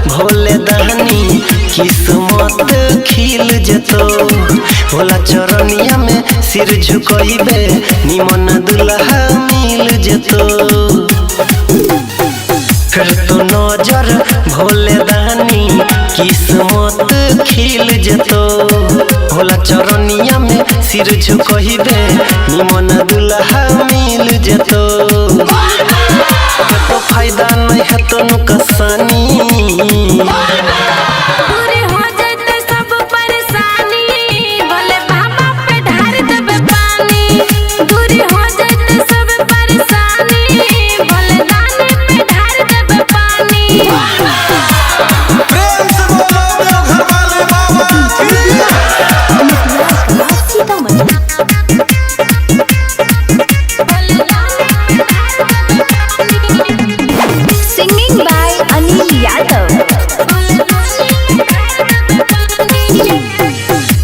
भोले दानी किस्मत खिल जतो भोला चरनिया में सिर झुकइबे निमन दुल्हा मिल जतो फिर तो नजर भोले दानी किस्मत खिल जतो भोला चरनिया में सिर झुकइबे निमन दुल्हा मिल जतो तो फायदा नहीं है तो नुकसानी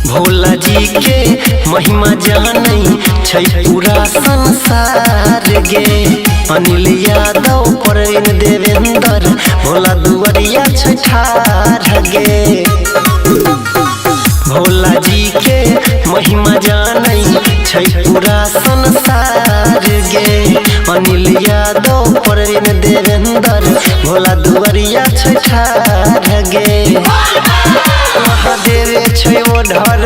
भोला जी के महिमा जानै छै पूरा संसार गे अनिल यादव प्रवीण देवेंद्र भोला दुआरिया छै ठाढ़ गे भोला जी के महिमा जानै छै पूरा संसार गे अनिल यादव प्रवीण देवेंद्र भोला दुआरिया छै ठाढ़ गे महादेव छै ओ ढर